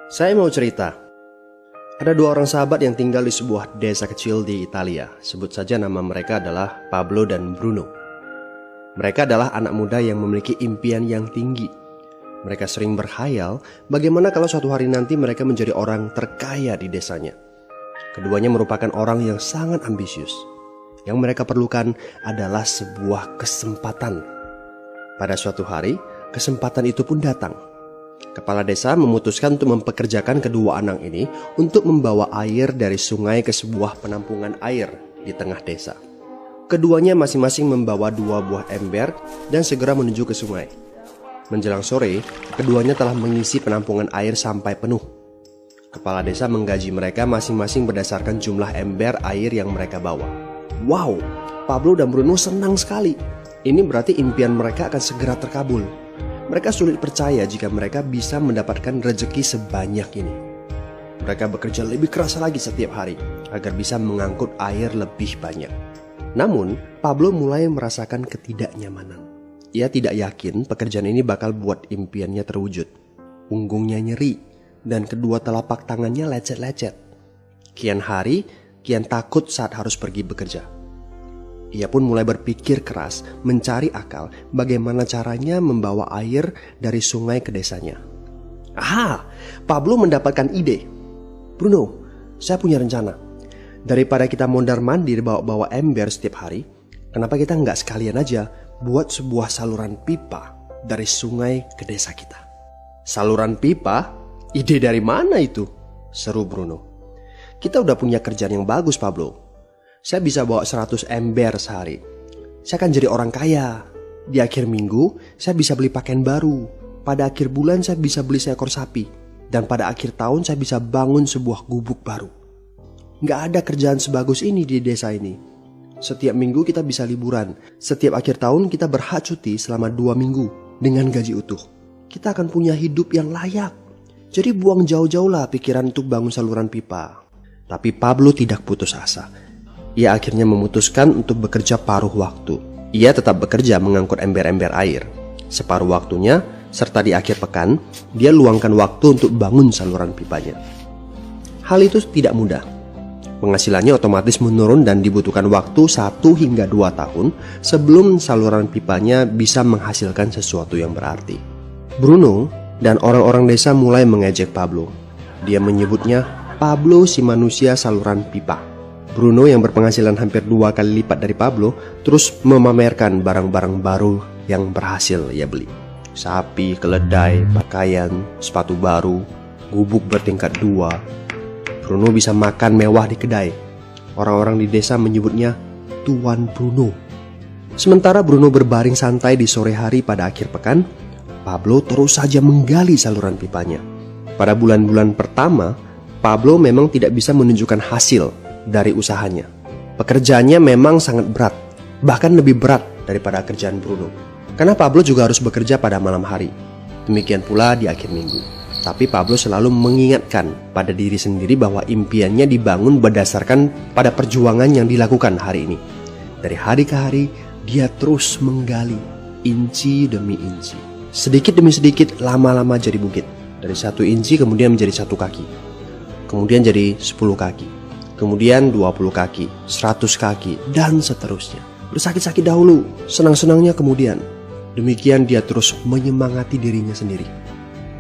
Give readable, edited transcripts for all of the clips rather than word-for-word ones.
Saya mau cerita. Ada dua orang sahabat yang tinggal di sebuah desa kecil di Italia. Sebut saja nama mereka adalah Pablo dan Bruno. Mereka adalah anak muda yang memiliki impian yang tinggi. Mereka sering berkhayal bagaimana kalau suatu hari nanti mereka menjadi orang terkaya di desanya. Keduanya merupakan orang yang sangat ambisius. Yang mereka perlukan adalah sebuah kesempatan. Pada suatu hari, kesempatan itu pun datang. Kepala desa memutuskan untuk mempekerjakan kedua anak ini untuk membawa air dari sungai ke sebuah penampungan air di tengah desa. Keduanya masing-masing membawa 2 buah ember dan segera menuju ke sungai. Menjelang sore, keduanya telah mengisi penampungan air sampai penuh. Kepala desa menggaji mereka masing-masing berdasarkan jumlah ember air yang mereka bawa. Wow, Pablo dan Bruno senang sekali. Ini berarti impian mereka akan segera terkabul. Mereka sulit percaya jika mereka bisa mendapatkan rezeki sebanyak ini. Mereka bekerja lebih keras lagi setiap hari agar bisa mengangkut air lebih banyak. Namun, Pablo mulai merasakan ketidaknyamanan. Ia tidak yakin pekerjaan ini bakal buat impiannya terwujud. Punggungnya nyeri dan kedua telapak tangannya lecet-lecet. Kian hari, kian takut saat harus pergi bekerja. Ia pun mulai berpikir keras mencari akal bagaimana caranya membawa air dari sungai ke desanya. Aha, Pablo mendapatkan ide. Bruno, saya punya rencana. Daripada kita mondar-mandir bawa-bawa ember setiap hari, kenapa kita nggak sekalian aja buat sebuah saluran pipa dari sungai ke desa kita? Saluran pipa? Ide dari mana itu? Seru Bruno. Kita udah punya kerjaan yang bagus, Pablo. Saya bisa bawa 100 ember sehari. Saya akan jadi orang kaya. Di akhir minggu, saya bisa beli pakaian baru. Pada akhir bulan, saya bisa beli seekor sapi. Dan pada akhir tahun, saya bisa bangun sebuah gubuk baru. Nggak ada kerjaan sebagus ini di desa ini. Setiap minggu kita bisa liburan. Setiap akhir tahun, kita berhak cuti selama 2 minggu dengan gaji utuh. Kita akan punya hidup yang layak. Jadi buang jauh-jauhlah pikiran untuk bangun saluran pipa. Tapi Pablo tidak putus asa. Ia akhirnya memutuskan untuk bekerja paruh waktu. Ia tetap bekerja mengangkut ember-ember air. Separuh waktunya, serta di akhir pekan, dia luangkan waktu untuk bangun saluran pipanya. Hal itu tidak mudah. Penghasilannya otomatis menurun dan dibutuhkan waktu 1 hingga 2 tahun sebelum saluran pipanya bisa menghasilkan sesuatu yang berarti. Bruno dan orang-orang desa mulai mengejek Pablo. Dia menyebutnya Pablo si manusia saluran pipa. Bruno yang berpenghasilan hampir 2 kali lipat dari Pablo terus memamerkan barang-barang baru yang berhasil ia beli. Sapi, keledai, pakaian, sepatu baru, gubuk bertingkat 2. Bruno bisa makan mewah di kedai. Orang-orang di desa menyebutnya Tuan Bruno. Sementara Bruno berbaring santai di sore hari pada akhir pekan, Pablo terus saja menggali saluran pipanya. Pada bulan-bulan pertama, Pablo memang tidak bisa menunjukkan hasil dari usahanya. Pekerjaannya memang sangat berat, bahkan lebih berat daripada kerjaan Bruno. Karena Pablo juga harus bekerja pada malam hari. Demikian pula di akhir minggu. Tapi Pablo selalu mengingatkan pada diri sendiri bahwa impiannya dibangun berdasarkan pada perjuangan yang dilakukan hari ini. Dari hari ke hari, dia terus menggali, inci demi inci. Sedikit demi sedikit, lama-lama jadi bukit. Dari 1 inci kemudian menjadi 1 kaki. Kemudian jadi 10 kaki. Kemudian 20 kaki, 100 kaki, dan seterusnya. Bersakit-sakit dahulu, senang-senangnya kemudian. Demikian dia terus menyemangati dirinya sendiri.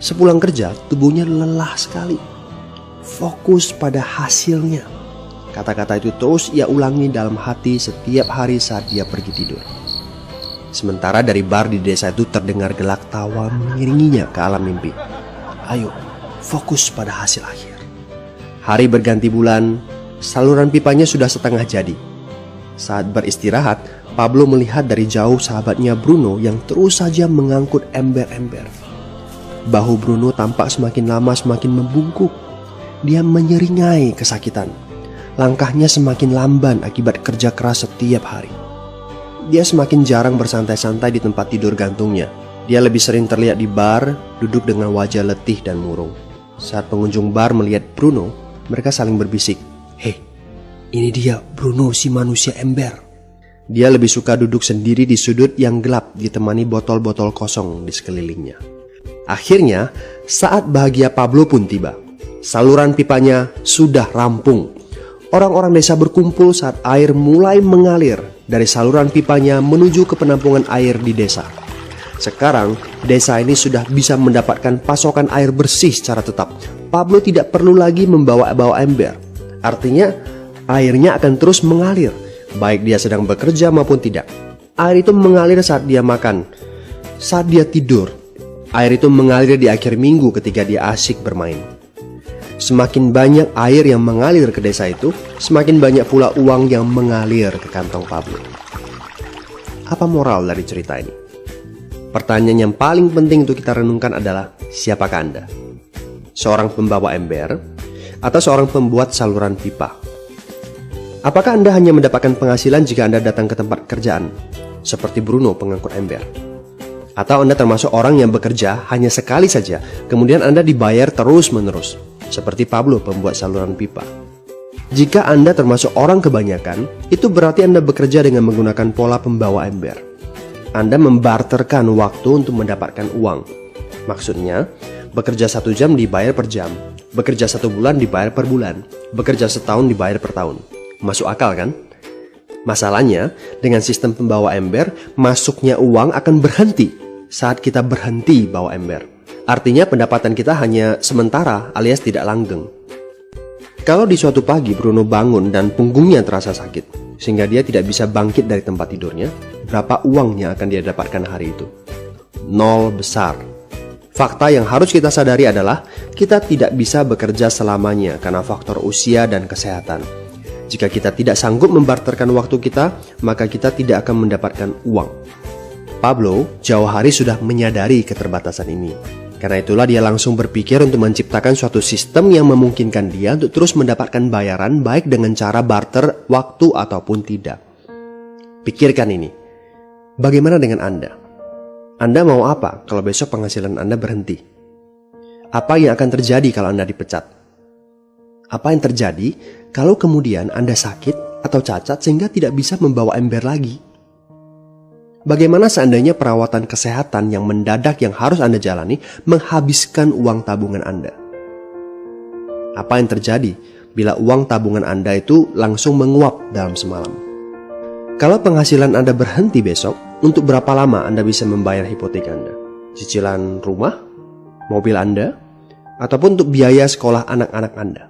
Sepulang kerja, tubuhnya lelah sekali. Fokus pada hasilnya. Kata-kata itu terus ia ulangi dalam hati setiap hari saat dia pergi tidur. Sementara dari bar di desa itu terdengar gelak tawa mengiringinya ke alam mimpi. Ayo, fokus pada hasil akhir. Hari berganti bulan. Saluran pipanya sudah setengah jadi. Saat beristirahat, Pablo melihat dari jauh sahabatnya Bruno yang terus saja mengangkut ember-ember. Bahu Bruno tampak semakin lama semakin membungkuk. Dia menyeringai kesakitan. Langkahnya semakin lamban akibat kerja keras setiap hari. Dia semakin jarang bersantai-santai di tempat tidur gantungnya. Dia lebih sering terlihat di bar, duduk dengan wajah letih dan murung. Saat pengunjung bar melihat Bruno, mereka saling berbisik. Hei, ini dia Bruno si manusia ember. Dia lebih suka duduk sendiri di sudut yang gelap ditemani botol-botol kosong di sekelilingnya. Akhirnya, Saat bahagia Pablo pun tiba. Saluran pipanya sudah rampung. Orang-orang desa berkumpul saat air mulai mengalir dari saluran pipanya menuju ke penampungan air di desa. Sekarang, desa ini sudah bisa mendapatkan pasokan air bersih secara tetap. Pablo tidak perlu lagi membawa ember. Artinya, airnya akan terus mengalir, baik dia sedang bekerja maupun tidak. Air itu mengalir saat dia makan, saat dia tidur. Air itu mengalir di akhir minggu ketika dia asyik bermain. Semakin banyak air yang mengalir ke desa itu, semakin banyak pula uang yang mengalir ke kantong Pablo. Apa moral dari cerita ini? Pertanyaan yang paling penting untuk kita renungkan adalah, siapakah Anda? Seorang pembawa ember atau seorang pembuat saluran pipa? Apakah Anda hanya mendapatkan penghasilan jika Anda datang ke tempat kerjaan, seperti Bruno pengangkut ember? Atau Anda termasuk orang yang bekerja hanya sekali saja, kemudian Anda dibayar terus-menerus, seperti Pablo pembuat saluran pipa? Jika Anda termasuk orang kebanyakan, itu berarti Anda bekerja dengan menggunakan pola pembawa ember. Anda membarterkan waktu untuk mendapatkan uang. Maksudnya, bekerja 1 jam dibayar per jam, bekerja 1 bulan dibayar per bulan, bekerja setahun dibayar per tahun. Masuk akal kan? Masalahnya, dengan sistem pembawa ember, masuknya uang akan berhenti saat kita berhenti bawa ember. Artinya pendapatan kita hanya sementara alias tidak langgeng. Kalau di suatu pagi Bruno bangun dan punggungnya terasa sakit, sehingga dia tidak bisa bangkit dari tempat tidurnya, berapa uang yang akan dia dapatkan hari itu? 0 besar. Fakta yang harus kita sadari adalah kita tidak bisa bekerja selamanya karena faktor usia dan kesehatan. Jika kita tidak sanggup membarterkan waktu kita, maka kita tidak akan mendapatkan uang. Pablo jauh hari sudah menyadari keterbatasan ini. Karena itulah dia langsung berpikir untuk menciptakan suatu sistem yang memungkinkan dia untuk terus mendapatkan bayaran baik dengan cara barter waktu ataupun tidak. Pikirkan ini. Bagaimana dengan Anda? Anda mau apa kalau besok penghasilan Anda berhenti? Apa yang akan terjadi kalau Anda dipecat? Apa yang terjadi kalau kemudian Anda sakit atau cacat sehingga tidak bisa membawa ember lagi? Bagaimana seandainya perawatan kesehatan yang mendadak yang harus Anda jalani menghabiskan uang tabungan Anda? Apa yang terjadi bila uang tabungan Anda itu langsung menguap dalam semalam? Kalau penghasilan Anda berhenti besok, untuk berapa lama Anda bisa membayar hipotek Anda? Cicilan rumah, mobil Anda, ataupun untuk biaya sekolah anak-anak Anda?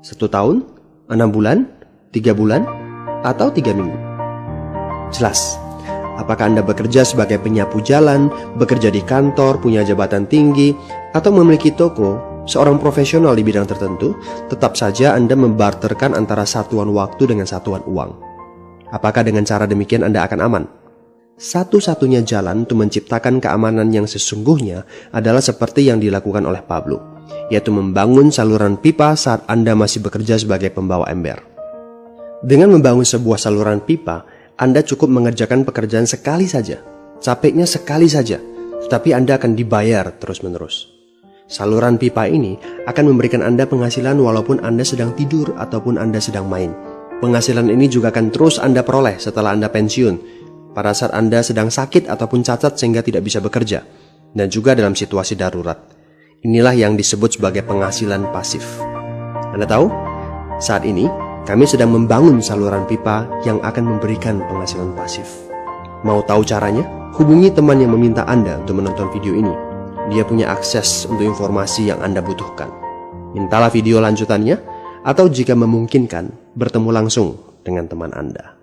1 tahun, 6 bulan, 3 bulan, atau 3 minggu? Jelas. Apakah Anda bekerja sebagai penyapu jalan, bekerja di kantor, punya jabatan tinggi, atau memiliki toko, seorang profesional di bidang tertentu, tetap saja Anda membarterkan antara satuan waktu dengan satuan uang. Apakah dengan cara demikian Anda akan aman? Satu-satunya jalan untuk menciptakan keamanan yang sesungguhnya adalah seperti yang dilakukan oleh Pablo, yaitu membangun saluran pipa saat Anda masih bekerja sebagai pembawa ember. Dengan membangun sebuah saluran pipa, Anda cukup mengerjakan pekerjaan sekali saja, capeknya sekali saja, tetapi Anda akan dibayar terus-menerus. Saluran pipa ini akan memberikan Anda penghasilan walaupun Anda sedang tidur ataupun Anda sedang main. Penghasilan ini juga akan terus Anda peroleh setelah Anda pensiun, pada saat Anda sedang sakit ataupun cacat sehingga tidak bisa bekerja, dan juga dalam situasi darurat. Inilah yang disebut sebagai penghasilan pasif. Anda tahu, saat ini kami sedang membangun saluran pipa yang akan memberikan penghasilan pasif. Mau tahu caranya? Hubungi teman yang meminta Anda untuk menonton video ini. Dia punya akses untuk informasi yang Anda butuhkan. Mintalah video lanjutannya, atau jika memungkinkan, bertemu langsung dengan teman Anda.